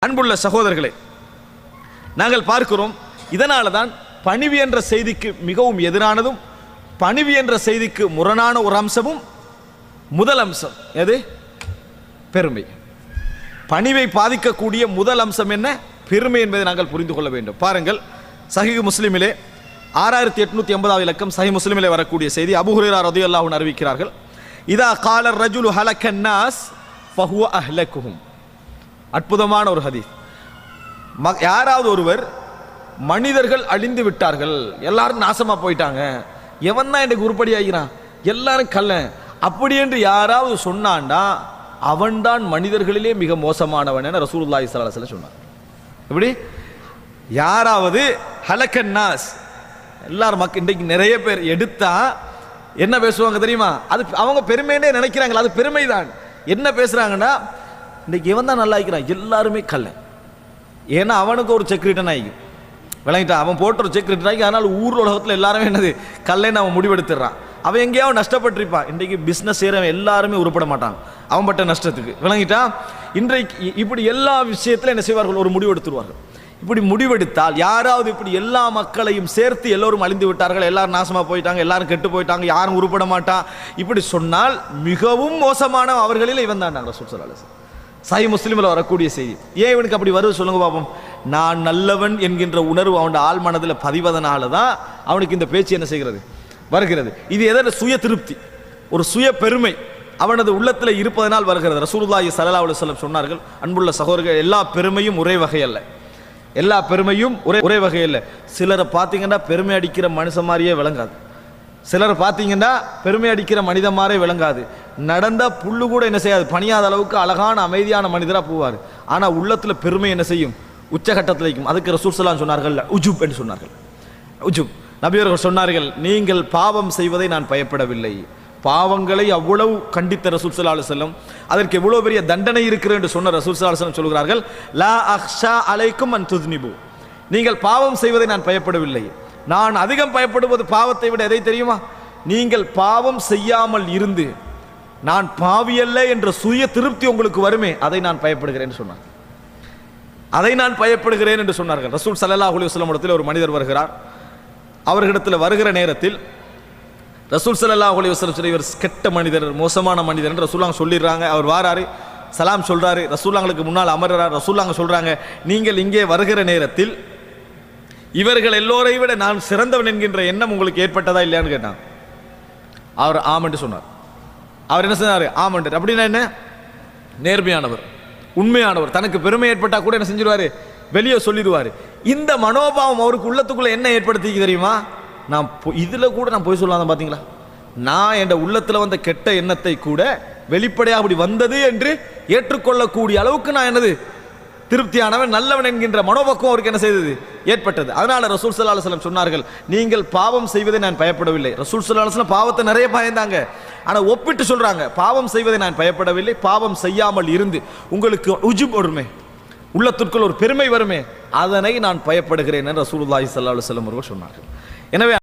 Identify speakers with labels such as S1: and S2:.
S1: அன்புள்ள சகோதரர்களே, நாங்கள் பார்க்கிறோம், இதனால தான் பணிவு என்ற செய்திக்கு மிகவும் எதிரானதும் பணிவு என்ற செய்திக்கு முரணான ஒரு அம்சமும் முதல் அம்சம் எது? பெருமை. பணிவை பாதிக்கக்கூடிய முதல் அம்சம் என்ன? பெருமை என்பதை நாங்கள் புரிந்து கொள்ள வேண்டும். பாருங்கள், சஹீஹ் முஸ்லிமிலே 6880 இலக்கம் சஹீஹ் முஸ்லிமிலே வரக்கூடிய செய்தி. அபூ ஹுரைரா ரலியல்லாஹு அன்ஹு அறிவிக்கிறார்கள், இதா கால ரஜுலு ஹலக்கன் நாஸ் ஃபஹுவ அஹ்லகுஹும். அற்புதமான ஒரு ஹதீஸ். யாராவது ஒருவர் மனிதர்கள் அழிந்து விட்டார்கள், எல்லாரும் நாசமா போயிட்டாங்க, எவன் தான் எனக்கு உருப்படி ஆகிறான், எல்லாரும் கல்ல, அப்படி என்று யாராவது சொன்னான்டா அவன்தான் மனிதர்களிலே மிக மோசமானவன் என ரசூலுல்லாஹி ஸல்லல்லாஹு அலைஹி வஸல்லம் சொன்னார். எப்படி? யாராவது ஹலக்கன் நாஸ், எல்லாரும் மக்கள் இன்றைக்கு நிறைய பேர் எடுத்தா என்ன பேசுவாங்க தெரியுமா? அது அவங்க பெருமைன்னே நினைக்கிறாங்களா? அது பெருமைதான். என்ன பேசுறாங்கன்னா, இன்னைக்கு எவன் தான் நல்லா இருக்கிறான், எல்லாருமே கல்ல. ஏன்னா அவனுக்கு ஒரு செக் ரிட்டர்ன் ஆகி விளங்கிட்டா, அவன் போட்ட ஒரு செக் ரிட்டர்ன் ஆகி, அதனால ஊர் உலகத்தில் எல்லாருமே என்னது கல்லைன்னு அவன் முடிவெடுத்துடுறான். அவன் எங்கேயாவது நஷ்டப்பட்டிருப்பான். இன்றைக்கு பிஸ்னஸ் செய்கிறவன் எல்லாருமே உருப்பட மாட்டான் அவன் பட்ட நஷ்டத்துக்கு. விளங்கிட்டா, இன்றைக்கு இப்படி எல்லா விஷயத்திலும் என்ன செய்வார்கள்? ஒரு முடிவெடுத்துருவார்கள். இப்படி முடிவெடுத்தால் யாராவது இப்படி எல்லா மக்களையும் சேர்த்து எல்லோரும் அழிந்து விட்டார்கள், எல்லாரும் நாசமாக போயிட்டாங்க, எல்லாரும் கெட்டு போயிட்டாங்க, யாரும் உருப்பட மாட்டான், இப்படி சொன்னால் மிகவும் மோசமான அவர்களில் இவன் தான் ரசூல் ஸல்லல்லாஹு அலைஹி வஸல்லம். சஹீஹ் முஸ்லிமில் வரக்கூடிய செய்தி. ஏன் இவனுக்கு அப்படி வருது சொல்லுங்க பாப்போம். நான் நல்லவன் என்கின்ற உணர்வு அவனோட ஆள் மனதில் பதிவதனால தான் அவனுக்கு இந்த பேச்சு என்ன செய்கிறது? வருகிறது. இது எதற்கு? சுய திருப்தி, ஒரு சுய பெருமை அவனது உள்ளத்தில் இருப்பதனால் வருகிறது. ரசூலுல்லாஹி ஸல்லல்லாஹு அலைஹி வஸல்லம் சொன்னார்கள், அன்புள்ள சகோதரர்கள், எல்லா பெருமையும் ஒரே வகை அல்ல. எல்லா பெருமையும் ஒரே வகை இல்லை. சிலரை பார்த்தீங்கன்னா பெருமை அடிக்கிற மனுஷன் மாதிரியே விளங்காது, சிலரை பார்த்தீங்கன்னா பெருமை அடிக்கிற மனிதன் மாதிரியே விளங்காது. நடந்த புல்லு கூட என்ன செய்யாது, பணியாத அளவுக்கு அழகான அமைதியான மனிதராக போவார். ஆனால் உள்ளத்தில் பெருமை என்ன செய்யும்? உச்சகட்டத்தில் வைக்கும். அதுக்கு ரசூல் ஸல்லல்லாஹு அலைஹி வஸல்லம் சொன்னார்கள், உஜுப் என்று சொன்னார்கள். உஜுப். நபியவர்கள் சொன்னார்கள், நீங்கள் பாவம் செய்வதை நான் பயப்படவில்லை. பாவங்களை அவ்வளவு கண்டித்த ரசூல் ஸல்லல்லாஹு அலைஹி வஸல்லம், அதற்கு எவ்வளவு பெரிய தண்டனை இருக்கிறது என்று சொன்ன ரசூல் ஸல்லல்லாஹு அலைஹி வஸல்லம் சொல்கிறார்கள், லா அக்ஷா அலைக்கும் அன் துத்னிபு. நீங்கள் பாவம் செய்வதை நான் பயப்படவில்லை. நான் அதிகம் பயப்படுவது பாவத்தை விட எதை தெரியுமா? நீங்கள் பாவம் செய்யாமல் இருந்து நான் பாவியல்ல என்ற சுய திருப்தி உங்களுக்கு வருமே, அதை நான் பயப்படுகிறேன் சொன்னார். அதை நான் பயப்படுகிறேன் என்று சொன்னார்கள். ரசூல் ஸல்லல்லாஹு அலைஹி வஸல்லம் இடத்தில் ஒரு மனிதர் வருகிறார். அவர்களிடத்தில் வருகிற நேரத்தில் ரசூல் ஸல்லல்லாஹு அலைஹி வஸல்லம் இவர் கெட்ட மனிதர், மோசமான மனிதர் என்று ரசூலுல்லாஹ் சொல்லிடுறாங்க. அவர் வாராரு, சலாம் சொல்றாரு, ரசூலுல்லாஹ்களுக்கு முன்னால் அமர்றார். ரசூலுல்லாஹ் சொல்றாங்க, நீங்கள் இங்கே வருகிற நேரத்தில் இவர்கள் எல்லோரை விட நான் சிறந்தவன் என்கின்ற எண்ணம் உங்களுக்கு ஏற்பட்டதா இல்லையான்னு கேட்டான். அவர் ஆமென்று சொன்னார். அவர் என்ன சொன்னார்? ஆமென்று. அப்படின்னா என்ன? நேர்மையானவர், உண்மையானவர். தனக்கு பெருமை ஏற்பட்டா கூட என்ன செஞ்சிருவாரு? வெளியே சொல்லிடுவார். இந்த மனோபாவம் அவருக்கு உள்ளத்துக்குள்ள என்ன ஏற்படுத்தி தெரியுமா? நான் இதில் கூட நான் போய் சொல்லாத பார்த்தீங்களா, நான் என் உள்ளத்தில் வந்த கெட்ட எண்ணத்தை கூட வெளிப்படையாக அப்படி வந்தது என்று ஏற்றுக்கொள்ளக்கூடிய அளவுக்கு நான் என்னது திருப்தியானவன், நல்லவன் என்கின்ற மனோபக்குவம் அவருக்கு என்ன செய்தது? ஏற்பட்டது. அதனால ரசூல் ஸல்லல்லாஹு அலைஹி வஸல்லம் சொன்னார்கள், நீங்கள் பாவம் செய்வதை நான் பயப்படவில்லை. ரசூல் ஸல்லல்லாஹு அலைஹி வஸல்லம் பாவத்தை நிறைய பயந்தாங்க, ஆனால் ஒப்பிட்டு சொல்றாங்க, பாவம் செய்வதை நான் பயப்படவில்லை, பாவம் செய்யாமல் இருந்து உங்களுக்கு உஜுப் வருமே, உள்ளத்திற்குள் ஒரு பெருமை வருமே, அதனை நான் பயப்படுகிறேன் என்று ரசூலுல்லாஹி ஸல்லல்லாஹு அலைஹி வஸல்லம் அவர்கள் சொன்னார்கள். எனவே